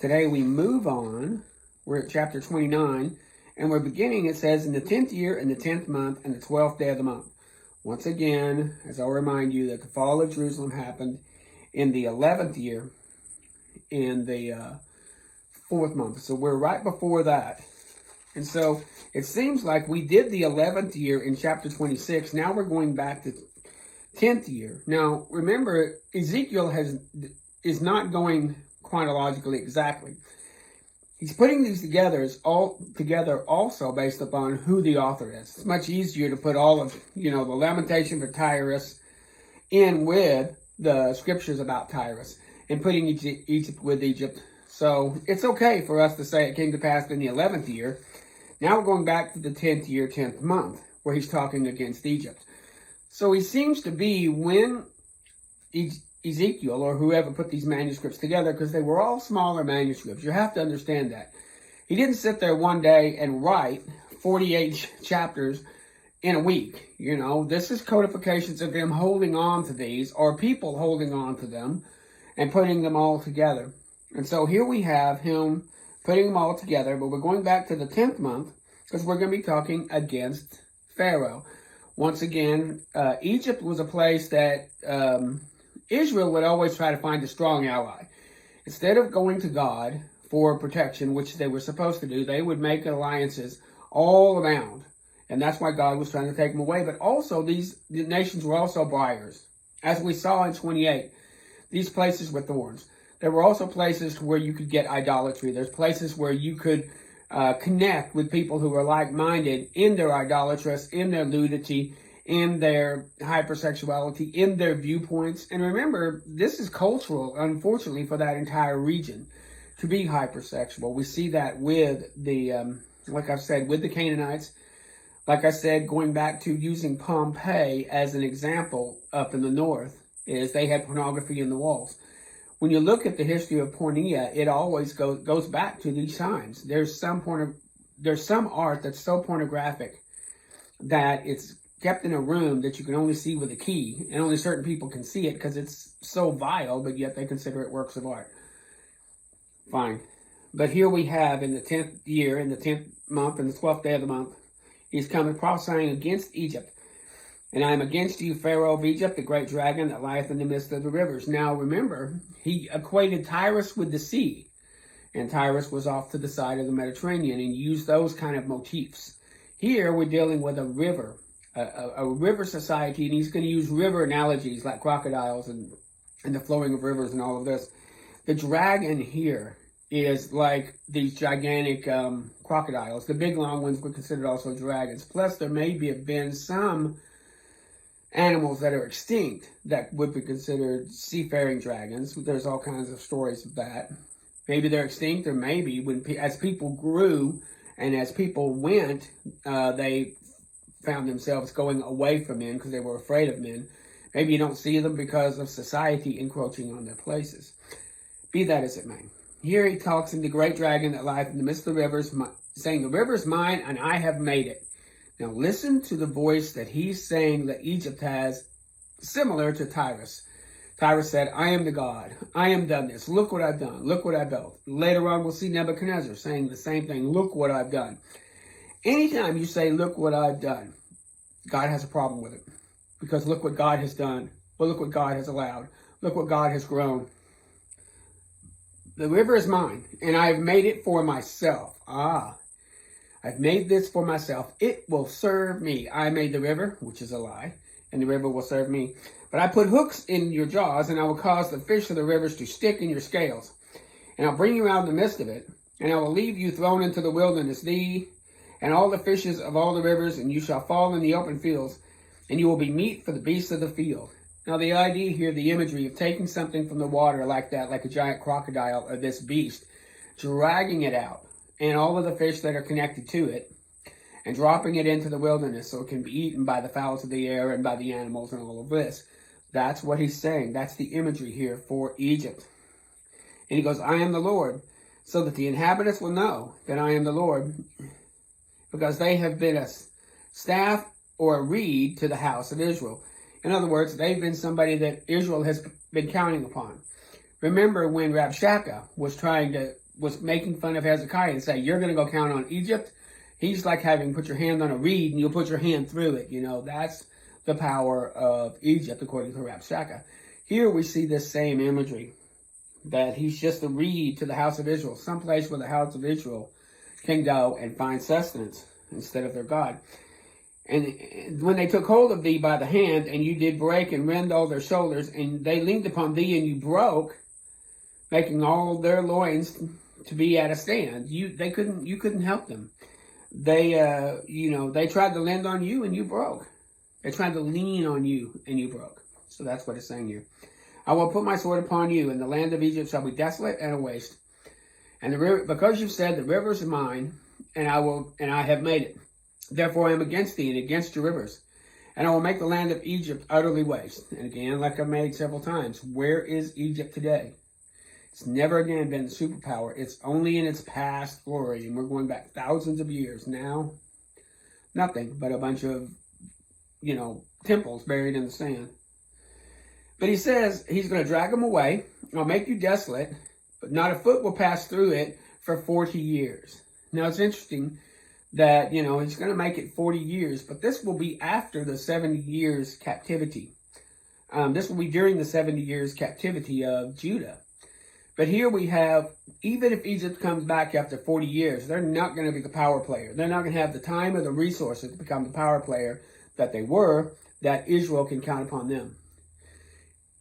Today we move on. We're at chapter 29, and we're beginning, it says, in the 10th year, in the 10th month, and the 12th day of the month. Once again, as I'll remind you, that the fall of Jerusalem happened in the 11th year, in the 4th month. So we're right before that. And so it seems like we did the 11th year in chapter 26. Now we're going back to 10th year. Now, remember, Ezekiel is not going chronologically exactly. He's putting these all together also based upon who the author is. It's much easier to put all of, the lamentation for Tyrus in with the scriptures about Tyrus and putting Egypt with Egypt. So it's okay for us to say it came to pass in the 11th year. Now we're going back to the 10th year, 10th month, where he's talking against Egypt. So he seems to be when Ezekiel, or whoever put these manuscripts together, because they were all smaller manuscripts. You have to understand that. He didn't sit there one day and write 48 chapters in a week. This is codifications of him holding on to these, or people holding on to them, and putting them all together. And so here we have him putting them all together, but we're going back to the 10th month, because we're going to be talking against Pharaoh. Once again, Egypt was a place that Israel would always try to find a strong ally. Instead of going to God for protection, which they were supposed to do, they would make alliances all around. And that's why God was trying to take them away. But also, the nations were also briars. As we saw in 28, these places were thorns. There were also places where you could get idolatry. There's places where you could connect with people who are like-minded in their idolatrous, in their nudity, in their hypersexuality, in their viewpoints. And remember, this is cultural, unfortunately, for that entire region to be hypersexual. We see that with the, like I've said, with the Canaanites. Like I said, going back to using Pompeii as an example up in the north, is they had pornography in the walls. When you look at the history of pornea, it always goes back to these times. There's some art that's so pornographic that it's kept in a room that you can only see with a key, and only certain people can see it because it's so vile, but yet they consider it works of art. Fine. But here we have in the 10th year, in the 10th month, and the 12th day of the month, he's coming prophesying against Egypt. And I am against you, Pharaoh of Egypt, the great dragon that lieth in the midst of the rivers. Now remember, he equated Tyrus with the sea. And Tyrus was off to the side of the Mediterranean, and used those kind of motifs. Here we're dealing with a river. A river society, and he's going to use river analogies like crocodiles and the flowing of rivers and all of this. The dragon here is like these gigantic crocodiles. The big long ones were considered also dragons. Plus, there may have been some animals that are extinct that would be considered seafaring dragons. There's all kinds of stories of that. Maybe they're extinct, or maybe as people grew and as people went, they found themselves going away from men because they were afraid of men. Maybe you don't see them because of society encroaching on their places. Be that as it may. Here he talks in the great dragon that lieth in the midst of the rivers, saying, the river is mine, and I have made it. Now listen to the voice that he's saying that Egypt has, similar to Tyrus. Tyrus said, I am the God. I am done this. Look what I've done. Look what I've built. Later on, we'll see Nebuchadnezzar saying the same thing. Look what I've done. Anytime you say, look what I've done, God has a problem with it. Because look what God has done. Well, look what God has allowed. Look what God has grown. The river is mine, and I have made it for myself. I've made this for myself. It will serve me. I made the river, which is a lie, and the river will serve me. But I put hooks in your jaws, and I will cause the fish of the rivers to stick in your scales. And I'll bring you out in the midst of it, and I will leave you thrown into the wilderness, thee and all the fishes of all the rivers, and you shall fall in the open fields, and you will be meat for the beasts of the field. Now the idea here, the imagery of taking something from the water like that, like a giant crocodile or this beast, dragging it out, and all of the fish that are connected to it, and dropping it into the wilderness so it can be eaten by the fowls of the air and by the animals and all of this. That's what he's saying. That's the imagery here for Egypt. And he goes, I am the Lord, so that the inhabitants will know that I am the Lord, because they have been a staff or a reed to the house of Israel. In other words, they've been somebody that Israel has been counting upon. Remember when Rabshakeh was trying to was making fun of Hezekiah and say, you're going to go count on Egypt. He's like having put your hand on a reed and you'll put your hand through it. You know, that's the power of Egypt, according to Rabshakeh. Here we see this same imagery, that he's just a reed to the house of Israel, someplace where the house of Israel can go and find sustenance instead of their God. And when they took hold of thee by the hand, and you did break and rend all their shoulders, and they leaned upon thee, and you broke, making all their loins to be at a stand. You couldn't help them. They they tried to lend on you, and you broke. They tried to lean on you, and you broke. So that's what it's saying here. I will put my sword upon you, and the land of Egypt shall be desolate and a waste. And the river, because you've said the river is mine, and I have made it. Therefore I am against thee and against your rivers. And I will make the land of Egypt utterly waste. And again, like I've made several times, where is Egypt today? It's never again been the superpower. It's only in its past glory. And we're going back thousands of years. Now, nothing but a bunch of, temples buried in the sand. But he says he's going to drag them away. I'll make you desolate, but not a foot will pass through it for 40 years. Now, it's interesting that, he's going to make it 40 years, but this will be after the 70 years captivity. This will be during the 70 years captivity of Judah. But here we have, even if Egypt comes back after 40 years, they're not going to be the power player. They're not going to have the time or the resources to become the power player that they were, that Israel can count upon them.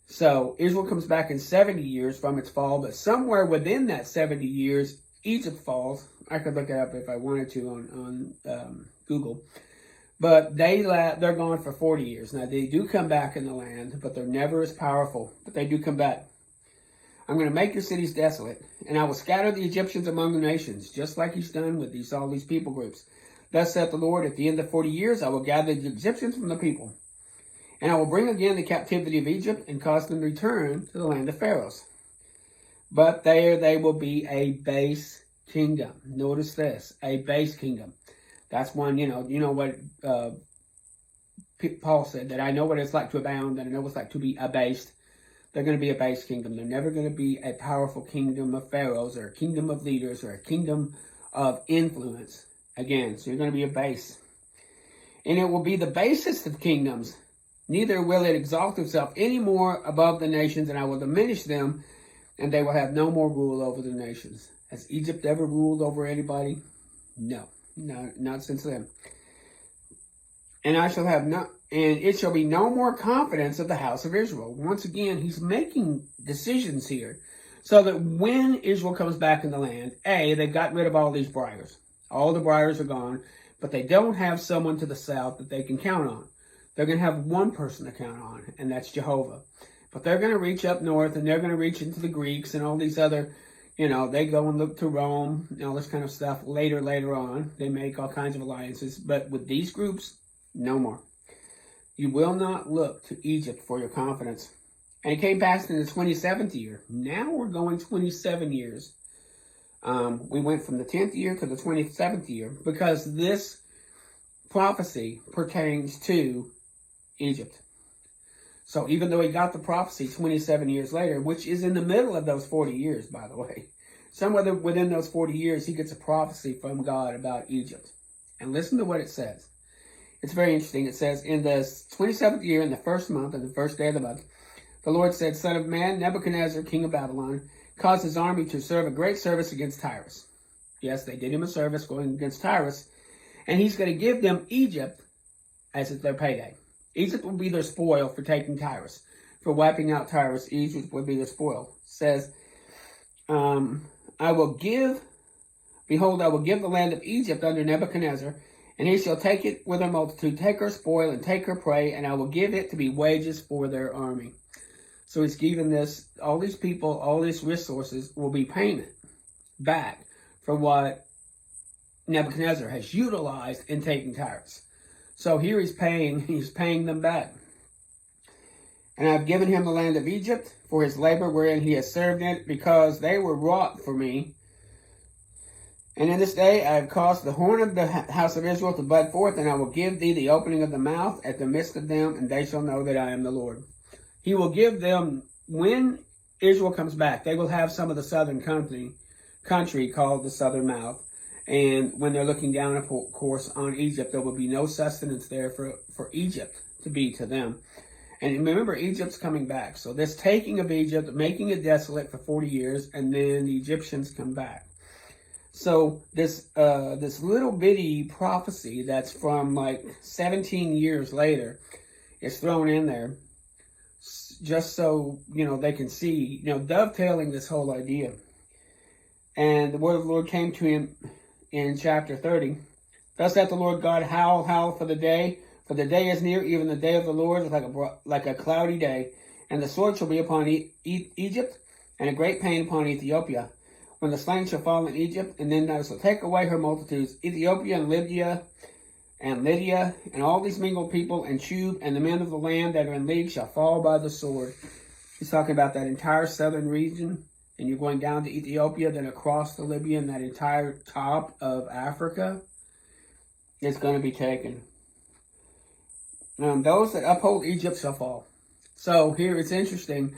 So Israel comes back in 70 years from its fall, but somewhere within that 70 years, Egypt falls. I could look it up if I wanted to on Google. But they're gone for 40 years. Now, they do come back in the land, but they're never as powerful. But they do come back. I'm going to make your cities desolate, and I will scatter the Egyptians among the nations, just like he's done with all these people groups. Thus saith the Lord, at the end of 40 years, I will gather the Egyptians from the people. And I will bring again the captivity of Egypt and cause them to return to the land of Pharaohs. But there they will be a base kingdom. Notice this, a base kingdom. That's one, what Paul said, that I know what it's like to abound, and I know what it's like to be abased. They're going to be a base kingdom. They're never going to be a powerful kingdom of pharaohs or a kingdom of leaders or a kingdom of influence. Again, so you're going to be a base. And it will be the basest of kingdoms. Neither will it exalt itself any more above the nations, and I will diminish them, and they will have no more rule over the nations. Has Egypt ever ruled over anybody? No, not since then. And it shall be no more confidence of the house of Israel. Once again, he's making decisions here, so that when Israel comes back in the land, they've got rid of all these briars. All the briars are gone, but they don't have someone to the south that they can count on. They're going to have one person to count on, and that's Jehovah. But they're going to reach up north, and they're going to reach into the Greeks and all these other, they go and look to Rome and all this kind of stuff later on. They make all kinds of alliances. But with these groups, no more. You will not look to Egypt for your confidence. And it came past in the 27th year. Now we're going 27 years. We went from the 10th year to the 27th year because this prophecy pertains to Egypt. So even though he got the prophecy 27 years later, which is in the middle of those 40 years, by the way, somewhere within those 40 years, he gets a prophecy from God about Egypt. And listen to what it says. It's very interesting. It says, in the 27th year, in the first month, and the first day of the month, the Lord said, Son of man, Nebuchadnezzar, king of Babylon, caused his army to serve a great service against Tyrus. Yes, they did him a service going against Tyrus. And he's going to give them Egypt as their payday. Egypt will be their spoil for taking Tyrus. For wiping out Tyrus, Egypt will be their spoil. It says, behold, I will give the land of Egypt under Nebuchadnezzar, and he shall take it with a multitude, take her spoil and take her prey, and I will give it to be wages for their army. So he's given all these people, all these resources will be payment back for what Nebuchadnezzar has utilized in taking Tyrus. So here he's paying them back. And I've given him the land of Egypt for his labor wherein he has served it, because they were wrought for me. And in this day I have caused the horn of the house of Israel to bud forth, and I will give thee the opening of the mouth at the midst of them, and they shall know that I am the Lord. He will give them, when Israel comes back, they will have some of the southern company country called the southern mouth. And when they're looking down, of course, on Egypt, there will be no sustenance there for Egypt to be to them. And remember, Egypt's coming back. So this taking of Egypt, making it desolate for 40 years, and then the Egyptians come back. So this little bitty prophecy that's from like 17 years later is thrown in there just so, they can see, dovetailing this whole idea. And the word of the Lord came to him in chapter 30. Thus saith the Lord God, howl, howl for the day is near, even the day of the Lord is like a cloudy day. And the sword shall be upon Egypt, and a great pain upon Ethiopia. When the slain shall fall in Egypt, and then I shall take away her multitudes, Ethiopia and Lydia, and all these mingled people, and Chub, and the men of the land that are in league shall fall by the sword. He's talking about that entire southern region, and you're going down to Ethiopia, then across the Libya, and that entire top of Africa is going to be taken. Those that uphold Egypt shall fall. So here it's interesting.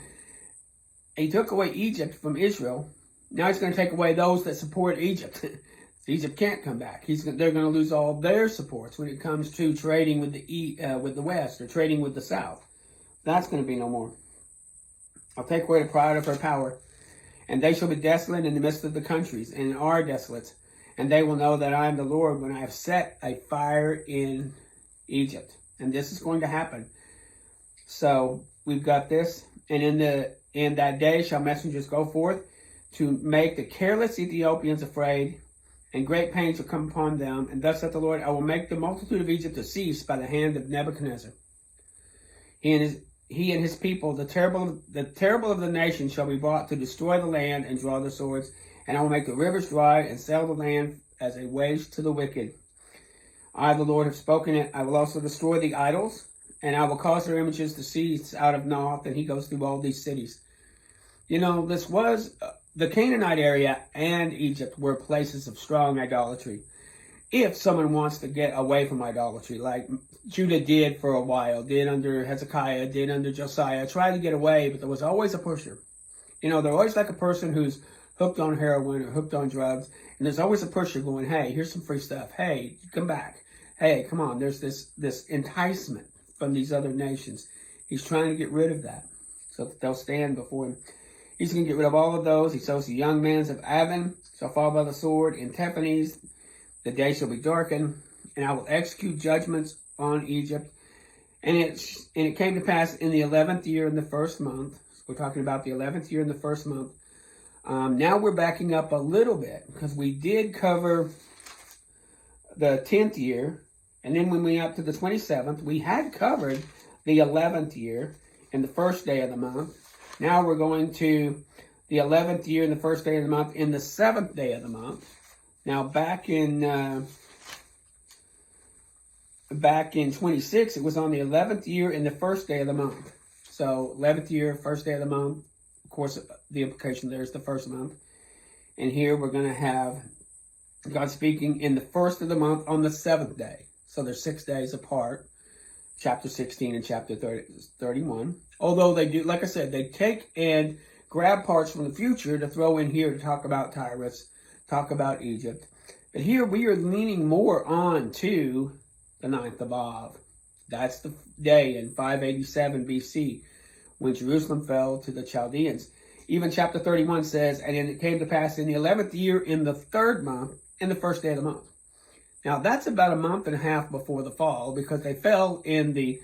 He took away Egypt from Israel. Now he's going to take away those that support Egypt. Egypt can't come back. They're going to lose all their supports when it comes to trading with the West or trading with the South. That's going to be no more. I'll take away the pride of her power, and they shall be desolate in the midst of the countries, and are desolate. And they will know that I am the Lord when I have set a fire in Egypt. And this is going to happen. So we've got this, and in that day shall messengers go forth to make the careless Ethiopians afraid, and great pain shall come upon them. And thus saith the Lord, I will make the multitude of Egypt to cease by the hand of Nebuchadnezzar. He and his people, the terrible of the nations, shall be brought to destroy the land and draw the swords. And I will make the rivers dry and sell the land as a waste to the wicked. I, the Lord, have spoken it. I will also destroy the idols, and I will cause their images to cease out of Noth. And he goes through all these cities. This was the Canaanite area and Egypt were places of strong idolatry. If someone wants to get away from idolatry, like Judah did for a while, did under Hezekiah, did under Josiah, tried to get away, but there was always a pusher. They're always like a person who's hooked on heroin or hooked on drugs, and there's always a pusher going, hey, here's some free stuff. Hey, come back. Hey, come on. There's this enticement from these other nations. He's trying to get rid of that so that they'll stand before him. He's going to get rid of all of those. He says the young men of Avon shall fall by the sword. In Tephines the day shall be darkened, and I will execute judgments on Egypt. And it came to pass in the 11th year in the first month. So we're talking about the 11th year in the first month. Now we're backing up a little bit because we did cover the 10th year, and then when we went up to the 27th, we had covered the 11th year in the first day of the month. Now we're going to the 11th year in the first day of the month in the 7th day of the month. Now back in 26, it was on the 11th year in the first day of the month. So 11th year, first day of the month. Of course, the implication there is the first month. And here we're going to have God speaking in the first of the month on the 7th day. So they're 6 days apart, chapter 16 and chapter 31. Although they do, like I said, they take and grab parts from the future to throw in here to talk about Tyrus, talk about Egypt. But here we are leaning more on to the 9th of Av. That's the day in 587 BC when Jerusalem fell to the Chaldeans. Even chapter 31 says, and it came to pass in the 11th year in the 3rd month, in the first day of the month. Now that's about a month and a half before the fall, because they fell in the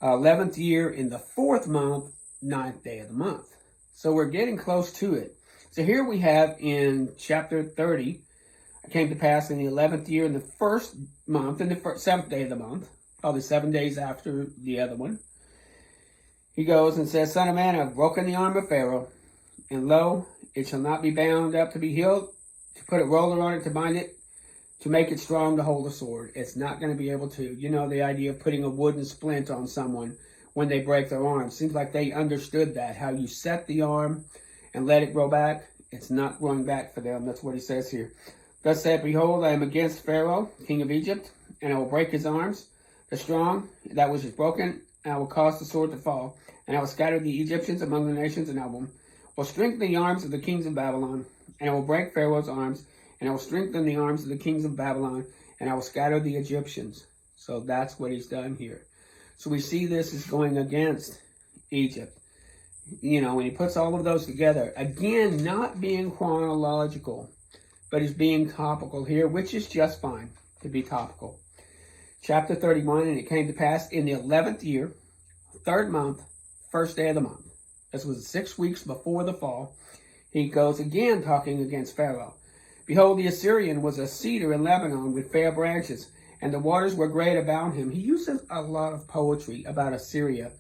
11th year in the 4th month, 9th day of the month. So we're getting close to it. So here we have in chapter 30, it came to pass in the 11th year in the 1st month, in the 7th day of the month, probably 7 days after the other one. He goes and says, Son of man, I have broken the arm of Pharaoh, and lo, it shall not be bound up to be healed, to put a roller on it, to bind it, to make it strong to hold a sword. It's not going to be able to. The idea of putting a wooden splint on someone when they break their arm. Seems like they understood that, how you set the arm and let it grow back. It's not growing back for them. That's what he says here. Thus saith, Behold, I am against Pharaoh, king of Egypt, and I will break his arms, the strong, that which is broken, and I will cause the sword to fall. And I will scatter the Egyptians among the nations, and I will will strengthen the arms of the kings of Babylon, and I will break Pharaoh's arms, and I will strengthen the arms of the kings of Babylon, and I will scatter the Egyptians. So that's what he's done here. So we see this is going against Egypt. You know, when he puts all of those together, again, not being chronological, but he's being topical here, which is just fine to be topical. Chapter 31, and it came to pass in the 11th year, 3rd month, 1st day of the month. This was 6 weeks before the fall. He goes again talking against Pharaoh. Behold, the Assyrian was a cedar in Lebanon with fair branches, and the waters were great about him. He uses a lot of poetry about Assyria,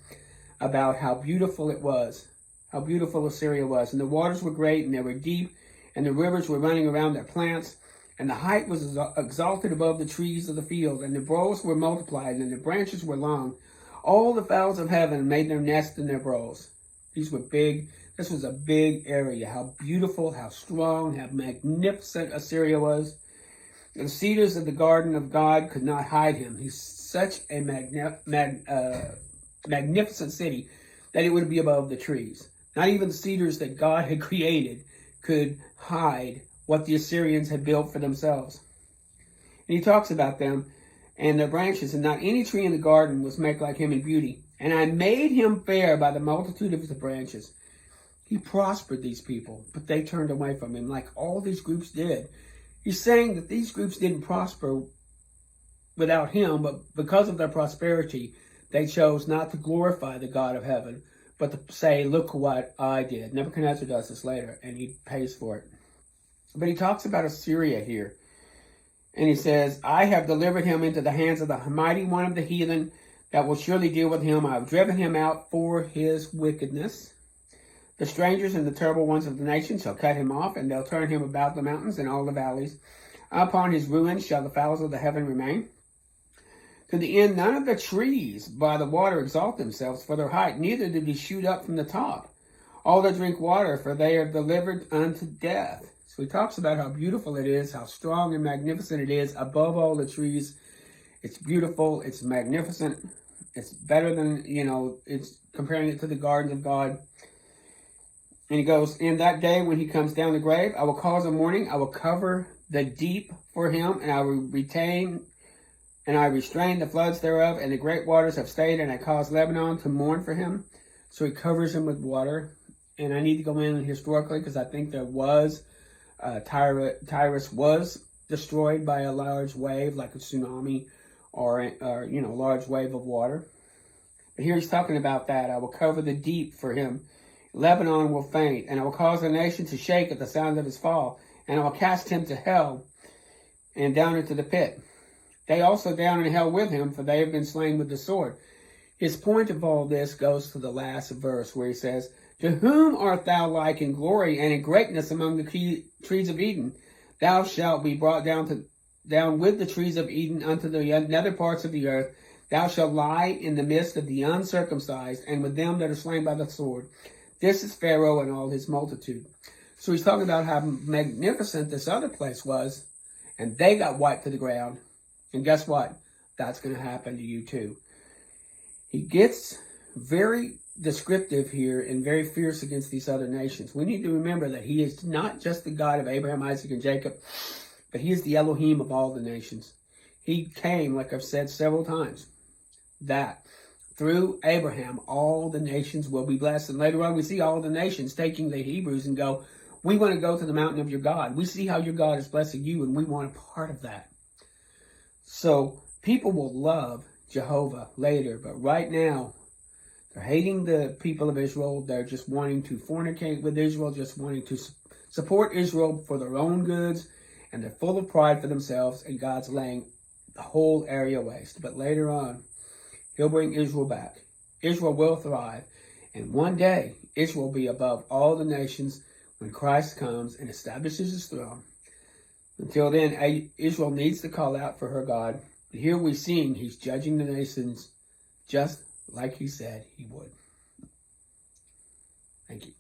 about how beautiful it was, how beautiful Assyria was. And the waters were great, and they were deep, and the rivers were running around their plants, and the height was exalted above the trees of the field, and the boughs were multiplied, and the branches were long. All the fowls of heaven made their nest in their boughs. These were big. This was a big area. How beautiful, how strong, how magnificent Assyria was. The cedars of the garden of God could not hide him. He's such a magnificent city that it would be above the trees. Not even the cedars that God had created could hide what the Assyrians had built for themselves. And he talks about them and their branches, and not any tree in the garden was made like him in beauty. And I made him fair by the multitude of his branches. He prospered these people, but they turned away from him like all these groups did. He's saying that these groups didn't prosper without him, but because of their prosperity, they chose not to glorify the God of heaven, but to say, look what I did. Nebuchadnezzar does this later, and he pays for it. But he talks about Assyria here. And he says, I have delivered him into the hands of the mighty one of the heathen that will surely deal with him. I have driven him out for his wickedness. The strangers and the terrible ones of the nation shall cut him off, and they'll turn him about the mountains and all the valleys. Upon his ruins shall the fowls of the heaven remain. To the end, none of the trees by the water exalt themselves for their height, neither do they shoot up from the top. All that drink water, for they are delivered unto death. So he talks about how beautiful it is, how strong and magnificent it is above all the trees. It's beautiful, it's magnificent, it's better than, it's comparing it to the gardens of God. And he goes, in that day when he comes down the grave, I will cause a mourning, I will cover the deep for him, and I will restrain the floods thereof, and the great waters have stayed, and I cause Lebanon to mourn for him. So he covers him with water. And I need to go in historically, because I think there was, Tyrus was destroyed by a large wave, like a tsunami, or large wave of water. But here he's talking about that. I will cover the deep for him. Lebanon will faint, and I will cause the nation to shake at the sound of his fall, and I will cast him to hell and down into the pit. They also down in hell with him, for they have been slain with the sword. His point of all this goes to the last verse, where he says, to whom art thou like in glory and in greatness among the trees of Eden? Thou shalt be brought down with the trees of Eden unto the nether parts of the earth. Thou shalt lie in the midst of the uncircumcised, and with them that are slain by the sword. This is Pharaoh and all his multitude. So he's talking about how magnificent this other place was, and they got wiped to the ground. And guess what? That's going to happen to you too. He gets very descriptive here and very fierce against these other nations. We need to remember that he is not just the God of Abraham, Isaac, and Jacob, but he is the Elohim of all the nations. He came, like I've said several times, that through Abraham, all the nations will be blessed. And later on, we see all the nations taking the Hebrews and go, we want to go to the mountain of your God. We see how your God is blessing you, and we want a part of that. So people will love Jehovah later, but right now, they're hating the people of Israel. They're just wanting to fornicate with Israel, just wanting to support Israel for their own goods, and they're full of pride for themselves, and God's laying the whole area waste. But later on, he'll bring Israel back. Israel will thrive, and one day, Israel will be above all the nations when Christ comes and establishes his throne. Until then, Israel needs to call out for her God. But here we're seeing he's judging the nations just like he said he would. Thank you.